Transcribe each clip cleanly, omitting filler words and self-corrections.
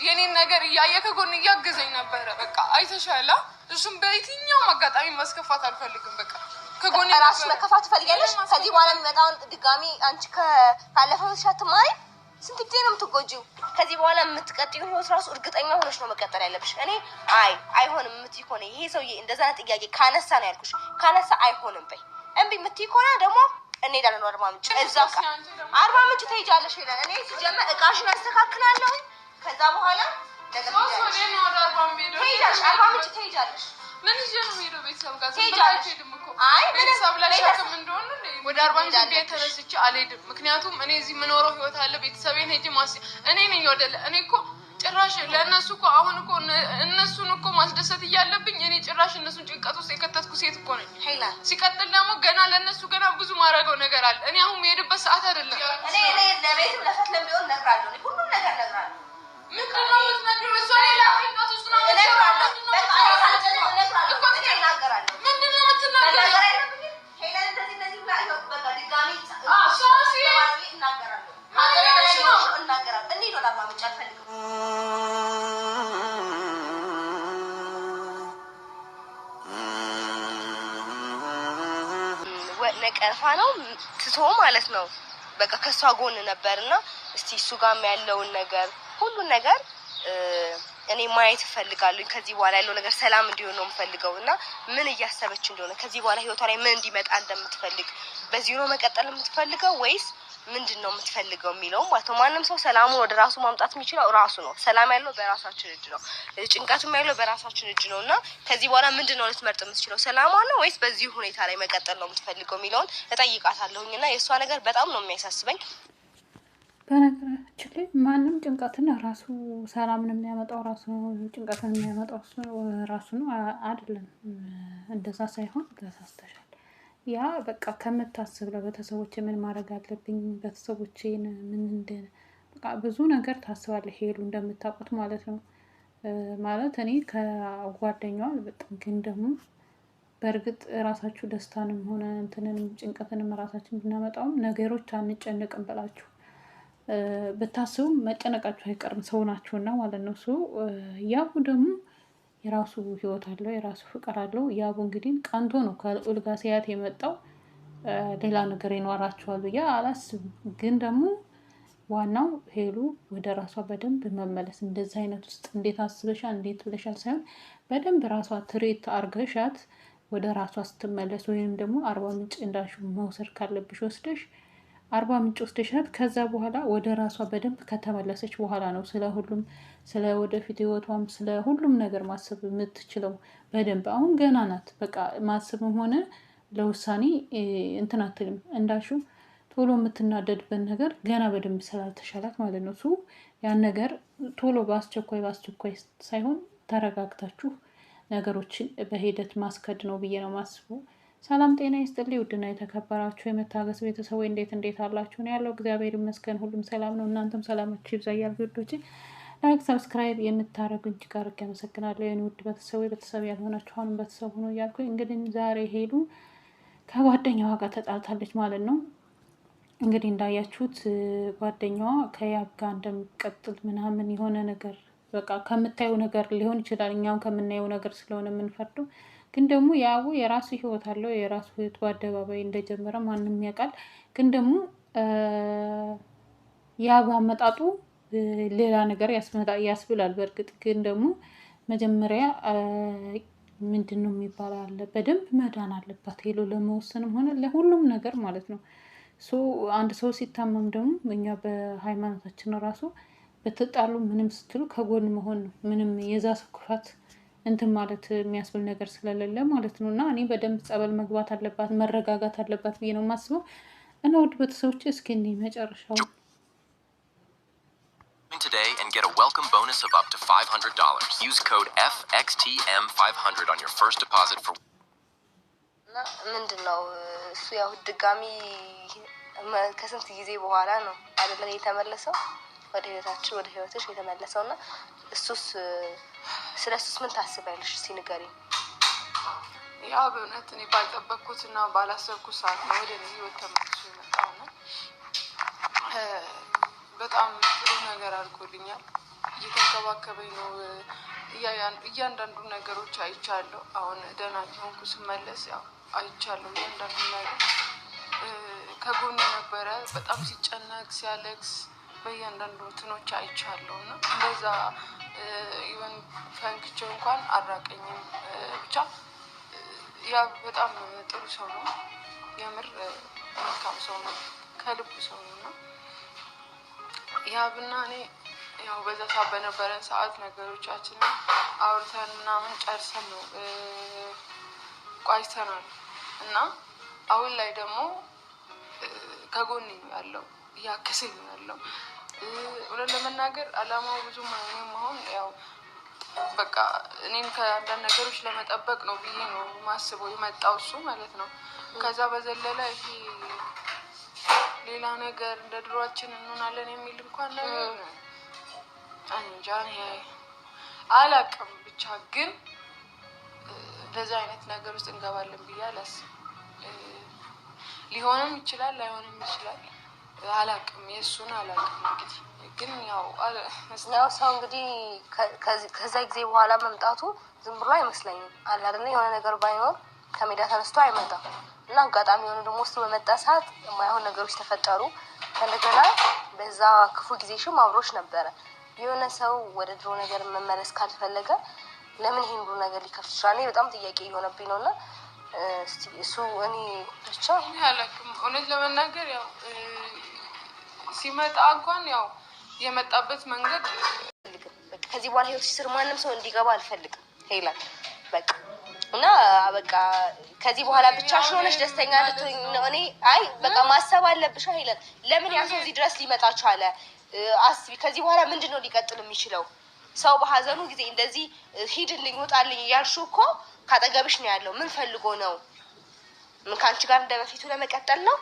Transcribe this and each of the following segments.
የኔን ነገር እያየ ከጎን እያገዘኝ ነበረ። በቃ አይተሻላ። እሱም በየትኛውም አጋጣሚ ማስከፋት አልፈልግም። በቃ ከጎን ራስሽ መከፋት ትፈልጊያለሽ? ከዚህ በኋላ የሚመጣውን ድጋሚ አንቺ ካለፈው ሻትማሪ ስንት ጊዜ ነው የምትጎጂው? ከዚህ በኋላ የምትቀጥይው ህይወት ራሱ እርግጠኛ ሆነሽ ነው መቀጠል ያለብሽ። እኔ አይሆንም የምትይ ከሆነ ይሄ ሰውዬ እንደዛ አይነት ጥያቄ ካነሳ ነው ያልኩሽ። ካነሳ አይሆንም በይ። እምቢ የምትይ ከሆነ ደግሞ እንሄዳለን አርባ ምንጭ። እዛ አርባ ምንጭ ትሄጃለሽ ሄደን እኔ ሲጀመር እቃሽን አስተካክላለሁ። ከዛ በኋላ አርባ ምንጭ ትሄጃለሽ። ምን ይዤ ነው የምሄደው? ቤተሰብ ጋር አልሄድም እኮ። ቤተሰብ ላይ ሸክም እንደሆነ ወደ አርባ ምንጭ ቤት ተነስቼ አልሄድም። ምክንያቱም እኔ እዚህ የምኖረው ህይወት አለ። ቤተሰቤን ሄጄ እኔ ነኝ ወደለ እኔ እኮ ጭራሽ ለእነሱ እኮ አሁን እኮ እነሱን እኮ ማስደሰት እያለብኝ እኔ ጭራሽ እነሱን ጭንቀት ውስጥ የከተትኩ ሴት እኮ ነኝ። ሲቀጥል ደግሞ ገና ለእነሱ ገና ብዙ ማድረገው ነገር አለ። እኔ አሁን የሄድበት ሰዓት አይደለም። እኔ ለቤትም ለፈትለም ቢሆን እነግራለሁ። ሁሉም ነገር እነግራለሁ። ምንድን ነው የምትነግሪው? እሷ ሌላ ጭንቀት ውስጥ ነው እነግራለሁ። ነቀርፋ ነው ትቶ ማለት ነው። በቃ ከሷ ጎን ነበርና እስቲ እሱ ጋርም ያለውን ነገር ሁሉን ነገር እኔ ማየት እፈልጋለሁ። ከዚህ በኋላ ያለው ነገር ሰላም እንዲሆን ነው የምፈልገው እና ምን እያሰበች እንደሆነ ከዚህ በኋላ ህይወቷ ላይ ምን እንዲመጣ እንደምትፈልግ በዚህ ነው መቀጠል የምትፈልገው ወይስ ምንድነው የምትፈልገው የሚለው ማለት ነው። ማንም ሰው ሰላሙን ወደ ራሱ ማምጣት የሚችለው ራሱ ነው። ሰላም ያለው በራሳችን እጅ ነው። ጭንቀቱም ያለው በራሳችን እጅ ነውና ከዚህ በኋላ ምንድነው ልትመርጥ የምትችለው? ሰላሟን ነው ወይስ በዚህ ሁኔታ ላይ መቀጠል ነው የምትፈልገው የሚለውን እጠይቃታለሁኝና የእሷ ነገር በጣም ነው የሚያሳስበኝ። በነገራችን ላይ ማንም ጭንቀትን ራሱ ሰላምን የሚያመጣው ራሱ ነው። ጭንቀትን የሚያመጣው ራሱ ነው አይደለም። እንደዛ ሳይሆን ተሳስተሻል። ያ በቃ ከምታስብ ለቤተሰቦቼ ምን ማድረግ አለብኝ፣ ቤተሰቦቼን ምን በቃ ብዙ ነገር ታስባለህ ሄሉ እንደምታውቁት ማለት ነው። ማለት እኔ ከጓደኛዋ በጣም ግን ደግሞ በእርግጥ ራሳችሁ ደስታንም ሆነ እንትንንም ጭንቀትንም ራሳችን ብናመጣውም ነገሮች አንጨነቅም ብላችሁ ብታስቡም መጨነቃችሁ አይቀርም። ሰው ናችሁና ማለት ነው። ያቡ ደግሞ የራሱ ህይወት አለው፣ የራሱ ፍቅር አለው። ያቡ እንግዲህ ቀንቶ ነው ከልዑል ጋር ሲያት የመጣው። ሌላ ነገር ይኖራቸዋል ብዬ አላስብም። ግን ደግሞ ዋናው ሄሉ ወደ ራሷ በደንብ መመለስ። እንደዚህ አይነት ውስጥ እንዴት አስበሻል እንዴት ብለሻል ሳይሆን በደንብ ራሷ ትሬት አርገሻት ወደ ራሷ ስትመለስ ወይም ደግሞ አርባ ምንጭ እንዳልሽ መውሰድ ካለብሽ ወስደሽ አርባ ምንጭ ወስደሻት ከዛ በኋላ ወደ ራሷ በደንብ ከተመለሰች በኋላ ነው ስለ ሁሉም ስለ ወደፊት ህይወቷም ስለ ሁሉም ነገር ማሰብ የምትችለው በደንብ። አሁን ገና ናት። በቃ ማሰብም ሆነ ለውሳኔ እንትን አትልም። እንዳልሽው ቶሎ የምትናደድበት ነገር ገና በደንብ ስላልተሻላት ማለት ነው። ያን ነገር ቶሎ በአስቸኳይ ሳይሆን ተረጋግታችሁ ነገሮችን በሂደት ማስከድ ነው ብዬ ነው ማስበው። ሰላም ጤና ይስጥልኝ ውድና የተከበራችሁ የመታገስ ቤተሰቦች እንዴት አላችሁ? ነው ያለው። እግዚአብሔር ይመስገን ሁሉም ሰላም ነው። እናንተም ሰላማችሁ ይብዛ እያልኩ ውዶቼ ላይክ ሰብስክራይብ የምታደርጉ እጅግ አድርጌ አመሰግናለሁ። የኔ ውድ ቤተሰብ ያልሆናችሁ አሁንም ቤተሰብ ሆኖ እያልኩ እንግዲህ ዛሬ ሄሉ ከጓደኛዋ ጋር ተጣልታለች ማለት ነው። እንግዲህ እንዳያችሁት ጓደኛዋ ከያብ ጋር እንደሚቀጥል ምናምን የሆነ ነገር በቃ ከምታየው ነገር ሊሆን ይችላል። እኛም ከምናየው ነገር ስለሆነ የምንፈርደው ግን ደግሞ ያቡ የራሱ ህይወት አለው። የራሱ ህይወት በአደባባይ እንደጀመረ ማንም ያውቃል። ግን ደግሞ ያብ አመጣጡ ሌላ ነገር ያስብላል። በእርግጥ ግን ደግሞ መጀመሪያ ምንድነው የሚባል አለ በደንብ መዳን አለባት ሄሎ ለመወሰንም ሆነ ለሁሉም ነገር ማለት ነው። አንድ ሰው ሲታመም ደግሞ እኛ በሃይማኖታችን ራሱ በተጣሉ ምንም ስትሉ ከጎን መሆን ነው። ምንም የዛ ሰው ክፋት እንትን ማለት የሚያስብል ነገር ስለሌለ ማለት ነው። እና እኔ በደንብ ጸበል መግባት አለባት መረጋጋት አለባት ብዬ ነው የማስበው። እና ውድ ቤተሰቦች እስኪ እንደ መጨረሻው today and get a welcome bonus of up to $500. Use code FXTM500 on your first deposit for ምንድነው እሱ ያው ድጋሚ ከስንት ጊዜ በኋላ ነው አይደል የተመለሰው ወደ ህይወታችን ወደ ህይወትሽ የተመለሰውና ስለሱስ ምን ታስባለሽ? እስቲ ንገሪኝ። ያው በእውነት እኔ ባልጠበቅኩትና ባላሰብኩት ሰዓት ነው ወደ ህይወት ተመልሶ የመጣው ነው። በጣም ጥሩ ነገር አድርጎልኛል። እየተንከባከበኝ ነው። እያንዳንዱ ነገሮች አይቻለሁ። አሁን ደህና ሆንኩ ስመለስ ያው አይቻለሁ እያንዳንዱ ነገር። ከጎን ነበረ በጣም ሲጨነቅ ሲያለቅስ በእያንዳንዱ እንትኖች አይቻለሁ እና እንደዛ ኢቨን ፈንክቸው እንኳን አራቀኝም። ብቻ ያ በጣም ጥሩ ሰው ነው። የምር መልካም ሰው ነው። ከልቡ ሰው ነው እና ያብና እኔ ያው በዛ ሰዓት በነበረን ሰዓት ነገሮቻችንን አውርተን ምናምን ጨርሰን ነው ቋጭተናል እና አሁን ላይ ደግሞ ከጎኔ ነው ያለው፣ እያከሰኝ ነው ያለው። እውነት ለመናገር አላማው ብዙም አይሆንም። አሁን ያው በቃ እኔም ከአንዳንድ ነገሮች ለመጠበቅ ነው ብዬ ነው ማስበው የመጣው እሱ ማለት ነው። ከዛ በዘለለ ይሄ ሌላ ነገር እንደ ድሯችን እንሆናለን የሚል እንኳን ነገር እንጃ አላቅም። ብቻ ግን እንደዚህ አይነት ነገር ውስጥ እንገባለን ብዬ አላስብም። ሊሆንም ይችላል ላይሆንም ይችላል። አላቅም፣ የእሱን አላቅም። እንግዲህ ግን ያው ሰው እንግዲህ ከዛ ጊዜ በኋላ መምጣቱ ዝም ብሎ አይመስለኝም። አለ አይደለ የሆነ ነገር ባይኖር ከሜዳ ተነስቶ አይመጣም እና አጋጣሚ የሆነ ደግሞ ውስጥ በመጣ ሰዓት የማይሆን ነገሮች ተፈጠሩ። እንደገና በዛ ክፉ ጊዜሽም አብሮሽ ነበረ። የሆነ ሰው ወደ ድሮ ነገር መመለስ ካልፈለገ ለምን ይሄን ሁሉ ነገር ሊከፍት ይችላል? በጣም ጥያቄ እየሆነብኝ ነው እና እሱ እኔ ብቻ አላውቅም። እውነት ለመናገር ያው ሲመጣ እንኳን ያው የመጣበት መንገድ ከዚህ በኋላ ህይወት ስር ማንም ሰው እንዲገባ አልፈልግም ሄለን በቃ እና በቃ ከዚህ በኋላ ብቻሽን ሆነሽ ደስተኛ ልትሆኝ ነው። እኔ አይ በቃ ማሰብ አለብሽ ሄለን። ለምን ያ ሰው እዚህ ድረስ ሊመጣ ቻለ? አስቢ። ከዚህ በኋላ ምንድነው ሊቀጥል የሚችለው? ሰው በሀዘኑ ጊዜ እንደዚህ ሂድልኝ ውጣልኝ እያልሽው እኮ ካጠገብሽ ነው ያለው። ምን ፈልጎ ነው? ምን ከአንቺ ጋር እንደበፊቱ ለመቀጠል ነው?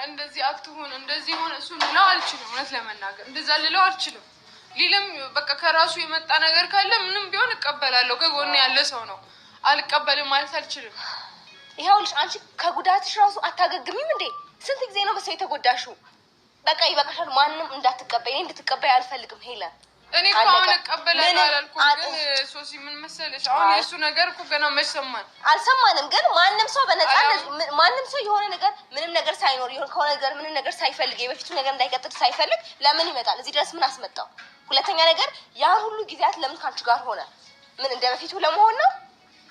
እንደዚህ አትሁን እንደዚህ ሆነ እሱ ልለው አልችልም። እውነት ለመናገር እንደዛ ልለው አልችልም። ሊልም በቃ ከራሱ የመጣ ነገር ካለ ምንም ቢሆን እቀበላለሁ። ከጎን ያለ ሰው ነው። አልቀበልም ማለት አልችልም። ይኸውልሽ አንቺ ከጉዳትሽ ራሱ አታገግሚም እንዴ? ስንት ጊዜ ነው በሰው የተጎዳሽው? በቃ ይበቃሻል። ማንም እንዳትቀበይ፣ እኔ እንድትቀበይ አልፈልግም ሄለን። እኔ እኮ አሁን እቀበላለሁ አላልኩም፣ ግን ሶሲ ምን መሰለሽ አሁን የእሱ ነገር እኮ ገና መች ሰማን? አልሰማንም፣ ግን ማንም ሰው በነፃነት ማንም ሰው የሆነ ነገር ምንም ነገር ሳይኖር የሆነ ከሆነ ነገር ምንም ነገር ሳይፈልግ የበፊቱ ነገር እንዳይቀጥል ሳይፈልግ ለምን ይመጣል? እዚህ ድረስ ምን አስመጣው? ሁለተኛ ነገር ያን ሁሉ ጊዜያት ለምን ካንቺ ጋር ሆነ? ምን እንደ በፊቱ ለመሆን ነው?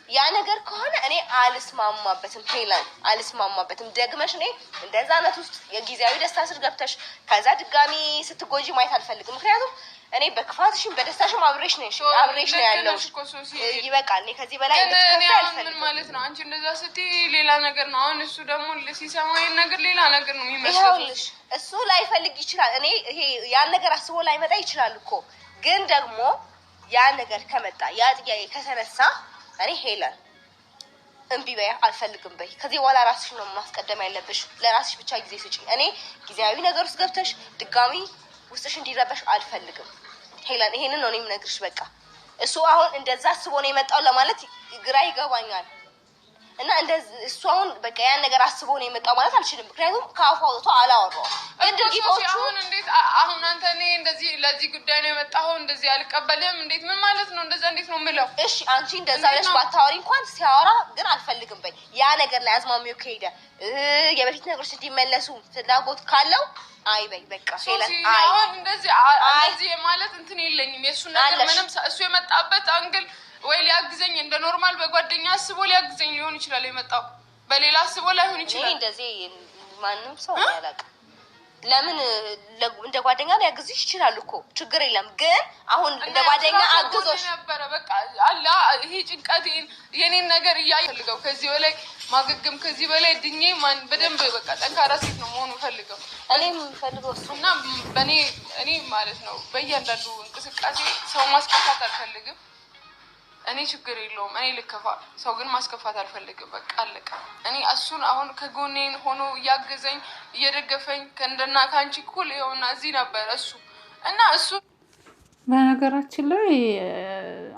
ያ ነገር ከሆነ እኔ አልስማማበትም ሄለን፣ አልስማማበትም። ደግመሽ እኔ እንደዛ አይነት ውስጥ የጊዜያዊ ደስታ ስር ገብተሽ ከዛ ድጋሚ ስትጎጂ ማየት አልፈልግም። ምክንያቱም እኔ በክፋትሽም በደስታሽም አብሬሽ ነው ያለው። ይበቃል። እኔ ከዚህ በላይ ምን ማለት ነው? አንቺ እንደዛ ስትይ ሌላ ነገር ነው። አሁን እሱ ደግሞ ሲሰማ ይሄን ነገር ሌላ ነገር ነው የሚመስለው። እሱ ላይፈልግ ይችላል። እኔ ይሄ ያን ነገር አስቦ ላይመጣ ይችላል እኮ። ግን ደግሞ ያ ነገር ከመጣ ያ ጥያቄ ከተነሳ እኔ ሄለን እምቢ በይ፣ አልፈልግም በይ። ከዚህ በኋላ ራስሽ ነው ማስቀደም ያለብሽ። ለራስሽ ብቻ ጊዜ ስጪኝ። እኔ ጊዜያዊ ነገር ውስጥ ገብተሽ ድጋሚ ውስጥሽ እንዲረበሽ አልፈልግም ሄለን። ይሄንን ነው እኔም ነግርሽ። በቃ እሱ አሁን እንደዛ አስቦ ነው የመጣው ለማለት ግራ ይገባኛል። እና እንደዚህ እሱ አሁን በቃ ያን ነገር አስቦ ነው የመጣው ማለት አልችልም። ምክንያቱም ከአፉ አውጥቶ አላወራውም። ግን ድርጊቶቹ አሁን እንዴት አሁን አንተ እኔ እንደዚህ ለዚህ ጉዳይ ነው የመጣኸው እንደዚህ አልቀበልም እንዴት ምን ማለት ነው? እንደዛ እንዴት ነው የምለው? እሺ አንቺ እንደዛ ብለሽ ባታወሪ እንኳን ሲያወራ ግን አልፈልግም በይ። ያ ነገር ላይ አዝማሚው ከሄደ የበፊት ነገሮች እንዲመለሱ ፍላጎት ካለው አይ በይ በቃ ሄለን። አይ አሁን እንደዚህ ማለት እንትን የለኝም። የእሱ ነገር ምንም እሱ የመጣበት አንግል ወይ ሊያግዘኝ እንደ ኖርማል በጓደኛ አስቦ ሊያግዘኝ ሊሆን ይችላል የመጣው፣ በሌላ አስቦ ላይሆን ይችላል። እኔ እንደዚህ ማንም ሰው ያላቅ ለምን እንደ ጓደኛ ሊያግዝሽ ይችላል እኮ ችግር የለም። ግን አሁን እንደ ጓደኛ አግዞሽ ነበረ በቃ አላ ይሄ ጭንቀቴን የኔን ነገር እያይፈልገው ከዚህ በላይ ማገገም ከዚህ በላይ ድኜ ማን በደንብ በቃ ጠንካራ ሴት ነው መሆኑ ፈልገው እኔም ፈልገው እና እኔ ማለት ነው በእያንዳንዱ እንቅስቃሴ ሰው ማስከፋት አልፈልግም። እኔ ችግር የለውም። እኔ ልከፋ፣ ሰው ግን ማስከፋት አልፈልግም። በቃ አለቀ። እኔ እሱን አሁን ከጎኔን ሆኖ እያገዘኝ እየደገፈኝ ከእንደና ከአንቺ እኩል ይኸውና እዚህ ነበር እሱ እና እሱ በነገራችን ላይ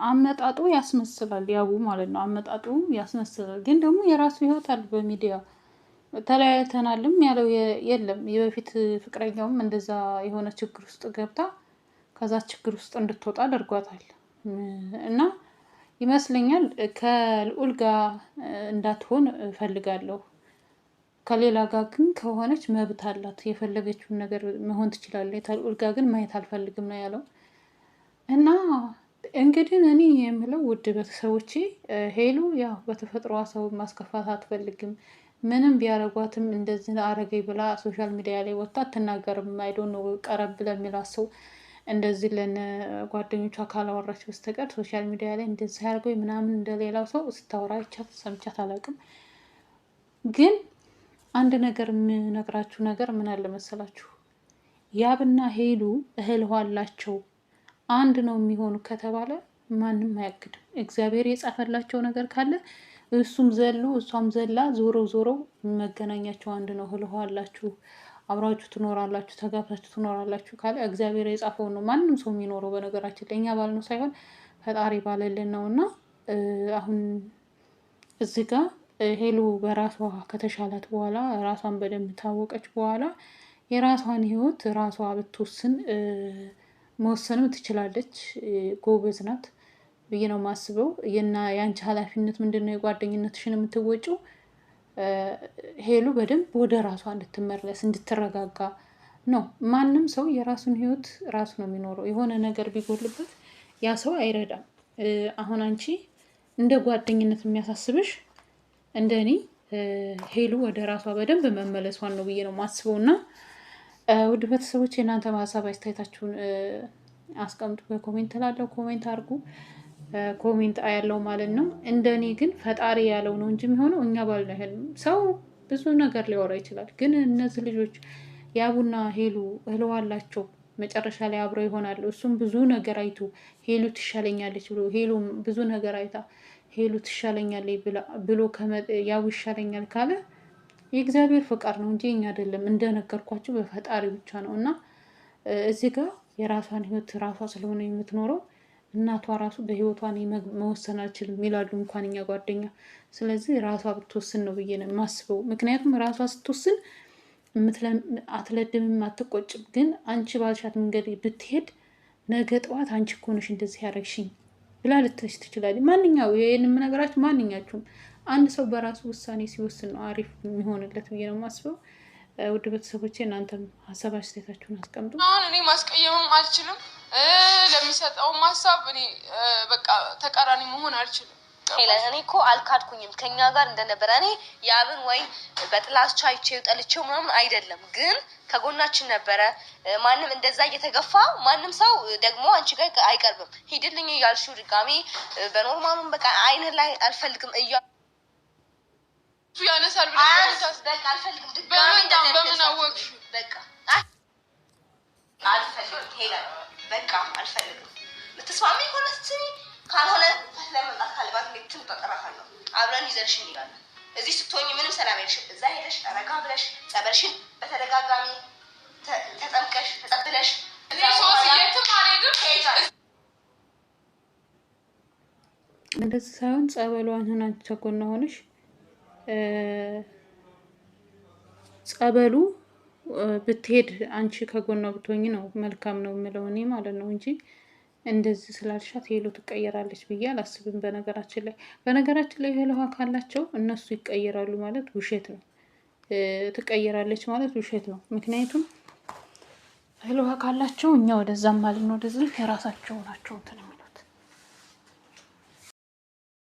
አመጣጡ ያስመስላል፣ ያቡ ማለት ነው። አመጣጡ ያስመስላል፣ ግን ደግሞ የራሱ ህይወት አለ በሚዲያ ተለያይተናልም ያለው የለም። የበፊት ፍቅረኛውም እንደዛ የሆነ ችግር ውስጥ ገብታ ከዛ ችግር ውስጥ እንድትወጣ አድርጓታል። እና ይመስለኛል ከልዑል ጋር እንዳትሆን እፈልጋለሁ። ከሌላ ጋር ግን ከሆነች መብት አላት፣ የፈለገችውን ነገር መሆን ትችላለች። ከልዑል ጋር ግን ማየት አልፈልግም ነው ያለው። እና እንግዲህ እኔ የምለው ውድ ቤተሰቦቼ ሄሉ ያው በተፈጥሯ ሰው ማስከፋት አትፈልግም። ምንም ቢያረጓትም እንደዚህ አረገኝ ብላ ሶሻል ሚዲያ ላይ ወጥታ አትናገርም። አይዶን ነው ቀረብ ለሚላት ሰው እንደዚህ ለነ ጓደኞቿ ካላወራች በስተቀር ሶሻል ሚዲያ ላይ እንደዚህ ያርገው ምናምን እንደሌላው ሰው ስታወራ አይቻት ሰምቻት አላውቅም። ግን አንድ ነገር የምነግራችሁ ነገር ምን አለ መሰላችሁ? ያብና ሄሉ እህል ዋላቸው አንድ ነው የሚሆኑ ከተባለ ማንም አያግድም። እግዚአብሔር የጻፈላቸው ነገር ካለ እሱም ዘሎ እሷም ዘላ ዞሮ መገናኛቸው አንድ ነው። እህል ዋላችሁ አብራችሁ ትኖራላችሁ፣ ተጋብታችሁ ትኖራላችሁ ካለ እግዚአብሔር የጻፈው ነው ማንም ሰው የሚኖረው። በነገራችን ላይ እኛ ባልነው ሳይሆን ፈጣሪ ባለልን ነው። እና አሁን እዚህ ጋር ሄሉ በራሷ ከተሻላት በኋላ ራሷን በደንብ ታወቀች በኋላ የራሷን ህይወት ራሷ ብትወስን መወሰንም ትችላለች። ጎበዝ ናት ብዬ ነው የማስበው። የአንቺ ኃላፊነት ምንድን ነው? የጓደኝነትሽን የምትወጪው ሄሉ በደንብ ወደ ራሷ እንድትመለስ እንድትረጋጋ ነው። ማንም ሰው የራሱን ህይወት ራሱ ነው የሚኖረው። የሆነ ነገር ቢጎልበት ያ ሰው አይረዳም። አሁን አንቺ እንደ ጓደኝነት የሚያሳስብሽ እንደ እኔ ሄሉ ወደ ራሷ በደንብ መመለሷን ነው ብዬ ነው የማስበው። እና ውድ ቤተሰቦች የእናንተ ሀሳብ አስተያየታችሁን አስቀምጡ በኮሜንት ላለው ኮሜንት አድርጉ። ኮሜንት አያለው ማለት ነው። እንደኔ ግን ፈጣሪ ያለው ነው እንጂ የሚሆነው እኛ ባልነው። ሰው ብዙ ነገር ሊያወራ ይችላል። ግን እነዚህ ልጆች ያቡና ሄሉ እህለዋላቸው መጨረሻ ላይ አብረው ይሆናሉ። እሱም ብዙ ነገር አይቶ ሄሉ ትሻለኛለች ብሎ ሄሉ ብዙ ነገር አይታ ሄሉ ትሻለኛለች ብሎ ያቡ ይሻለኛል ካለ የእግዚአብሔር ፈቃድ ነው እንጂ እኛ አይደለም። እንደነገርኳችሁ በፈጣሪ ብቻ ነው። እና እዚህ ጋር የራሷን ህይወት ራሷ ስለሆነ የምትኖረው እናቷ ራሱ በህይወቷ መወሰን አልችልም ይላሉ እንኳን እኛ ጓደኛ። ስለዚህ ራሷ ብትወስን ነው ብዬ ነው የማስበው። ምክንያቱም ራሷ ስትወስን አትለድምም፣ አትቆጭም። ግን አንቺ ባልሻት መንገድ ብትሄድ ነገ ጠዋት አንቺ እኮ ነሽ እንደዚህ ያደረግሽኝ ብላ ልትልሽ ትችላለች። ይህን የምነግራችሁ ማንኛችሁም አንድ ሰው በራሱ ውሳኔ ሲወስን ነው አሪፍ የሚሆንለት ብዬ ነው የማስበው። ውድ ቤተሰቦቼ እናንተም ሀሳብ አስተያየታችሁን አስቀምጡ። አሁን እኔ ማስቀየምም አልችልም፣ ለሚሰጠውም ሀሳብ እኔ በቃ ተቃራኒ መሆን አልችልም። እኔ እኮ አልካድኩኝም ከኛ ጋር እንደነበረ። እኔ ያብን ወይ በጥላቻ አይቼው ጠልቼው ምናምን አይደለም፣ ግን ከጎናችን ነበረ። ማንም እንደዛ እየተገፋ ማንም ሰው ደግሞ አንቺ ጋር አይቀርብም። ሂድልኝ እያልሽው ድጋሜ በኖርማሉም በቃ አይን ላይ አልፈልግም ያነሳል በቃ አልፈልግም። ድጋሜ በምን አወቅሽ? በቃ አልፈልግም ሄላ በቃ አልፈልግም። ልትስማሚ ከሆነ ስትስሚ፣ ካልሆነ ለመምጣት ካለባት ትንጠጠራካለሁ። አብረን ይዘንሽ እንሄዳለን። እዚህ ስትሆኝ ምንም ሰላም አይልሽም። እዛ ሄደሽ ረጋ ብለሽ ጸበልሽን በተደጋጋሚ ተጠምቀሽ ተጸብለሽ እንደዚህ ሳይሆን ጸበሏን ሆና አንቺ ከጎኗ ሆነሽ ጸበሉ ብትሄድ አንቺ ከጎኗ ብትሆኝ ነው መልካም ነው የምለው እኔ ማለት ነው እንጂ እንደዚህ ስላልሻት ሄሎ ትቀየራለች ብዬ አላስብም። በነገራችን ላይ እህል ውሃ ካላቸው እነሱ ይቀየራሉ ማለት ውሸት ነው። ትቀየራለች ማለት ውሸት ነው። ምክንያቱም እህል ውሃ ካላቸው እኛ ወደዛም ማለት ነው ወደዚህ የራሳቸው ናቸው እንትን የሚለው